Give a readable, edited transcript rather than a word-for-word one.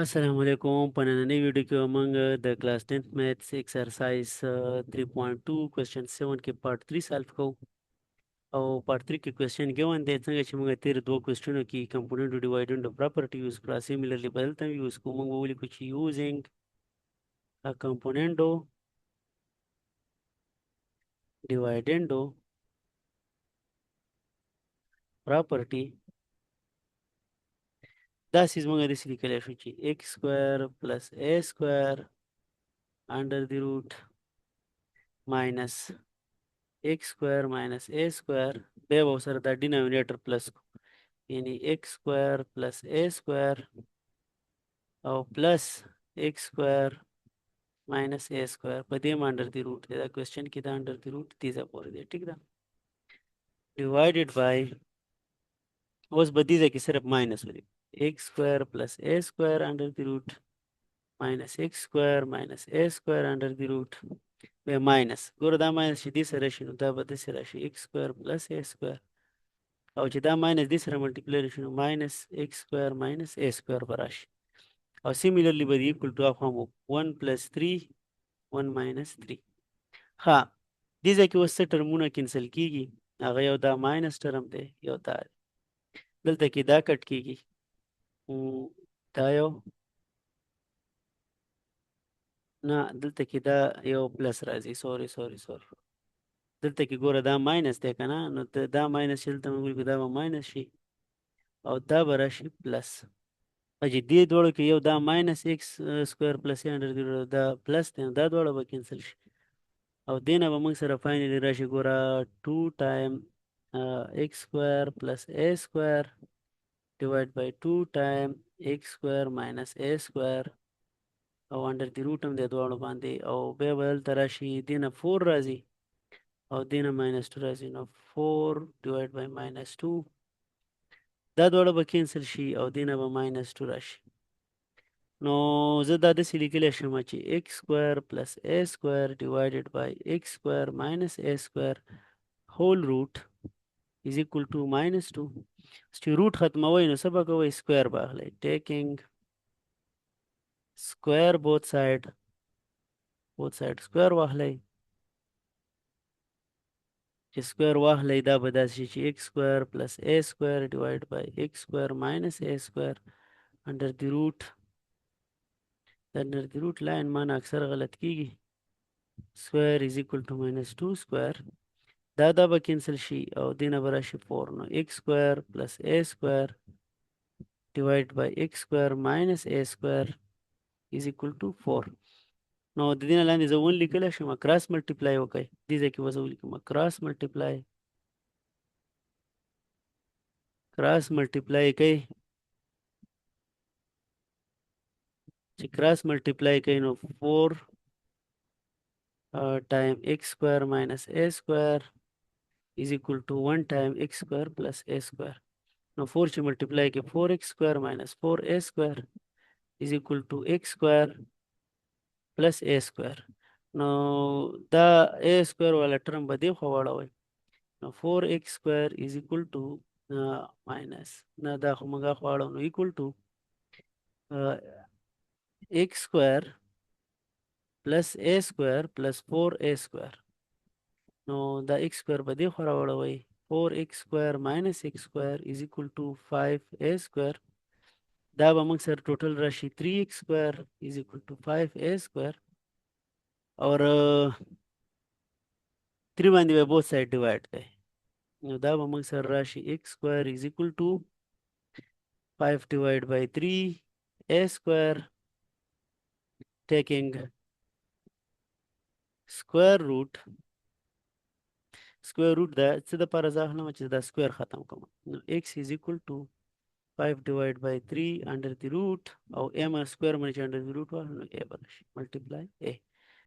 السلام علیکم. په نننۍ ویډیو کې به موږ د کلاس 10th میتھس ایکسرسایز 3.2 کوېسچن 7 کې پارت 3 سالو کوو او پارت 3 کې کوېسچن ګیون دی څنګه چې موږ تیر دوه کوېسچنو کې کمپوننټو ډیوایډنټو پراپرټي یوز کړه سیملرلی به دلته هم یوز کوو. موږ به ولیکو چې یوزینګ کمپوننټو ډیوایډنټو پراپرټي دا سیز موږ داسې لیکلی شو چې x سکویر پلس a سکویر انډر دی روټ ماینس x square minus a square بیا به سره دا ډینامینیټر پلس یعنی x square plus a square او پلس x square minus a square په دې انډر دی روټ دا کوېسچن کې دا انډر دی روټ تیزه پورې دی ټیک ده ډیوایډډ بای اوس به دې کې صرف ماینس ولې x square plus a square انډر دی روټ minus x square minus a square انډر دی روټ بیا ماینس ګوره دا ماینس چې دې سره راشي نو دا به داسې راشي x square plus a square او چې دا ماینس دې سره ملټیپلی راشي نو ماینس x square minus a square به راشي او سیمیلرلی به equal to اخوا مو 1 plus 3 1 minus 3 ها دې ځای کې اوس څه ټرمونه کینسل کیږي هغه یو دا ماینس ټرم دی یو دا دلته کې دا کټ کیږي دا یو نه دلته کې دا یو پلس راځي سوري دلته کې ګوره دا ماینس دی که نه نو دا ماینس چې دلته موږ ولیکو دا به ماینس شي او دا به راشي پلس چې دې دواړو کې یو دا ماینس ایکس سکویر پلس انډر دی دا پلس دی دا دواړه به کینسل شي او دې نه به موږ سره فاینلي راشي ګوره 2 ټایم ایکس سکویر پلس اے سکویر ډیوایډ بای 2 ټایم ایکس سکویر ماینس اے سکویر او انډر دی روټ هم دی دواړو باندې او بیا به دلته راشي دې نه 4 راځي او دې نه ماینس 2 راځي نو 4 ډیوایډ بای ماینس 2 دا دواړه به کینسل شي او دې نه به ماینس 2 راشي نو زه دا داسې لیکلی شم چې x سکویر پلس a سکویر ډیوایډډ بای x سکویر ماینس a سکویر هول روټ از اکول ټو ماینس 2 چې روټ ختموئ نو څه به کوئ سکویر به اخلئ ټیکنګ سکویر بوت سایډ سکویر واخلئ چې سکویر واخلئ دا به داسې شي چې x سکویر پلس a سکویر ډیوایډ بای x سکویر ماینس a سکویر انډر دی روټ د انډر دی روټ لاین معنی اکثر غلط کیږي سکویر از اکول ټو ماینس 2 سکویر دا به کینسل شي او دې نه به راشي 4 نو x سکویر پلس a سکویر ډیوایډ بای x سکویر ماینس a سکویر از اکول ټو 4 نو د دې نه لاندې زه 1 لیکلی شم کراس ملټیپلای وکړئ دې ځای کې به زه ولیکم کراس ملټیپلای کوي چې کراس ملټیپلای کوي نو 4 ټایم x سکویر ماینس a سکویر is equal to 1 time x square plus a square. Now 4 چې multiply کې 4x square minus 4a square is equal to x square plus a square. نو دا a square والا ټرم به دې خوا واړوئ نو 4x square is equal to minus نه دا خو موږ خوا واړو نو equal to x square plus a square plus 4a square. نو دا x square به دې خوا راوړوئ 4x square minus x square is equal to 5a square. دا به موږ سره ټوټل راشي 3x square is equal to 5a square اور 3 باندې به بوth سایډ ډیوایډ کړئ نو دا به موږ سره راشي x square is equal to 5 divided by 3a square taking square root دا څه د پاره زه اخلم چې دا سکویر ختم کوم نو x is equal to 5 divided by 3 under the root او m square باندې under the root واخلو نو a به راشي multiply a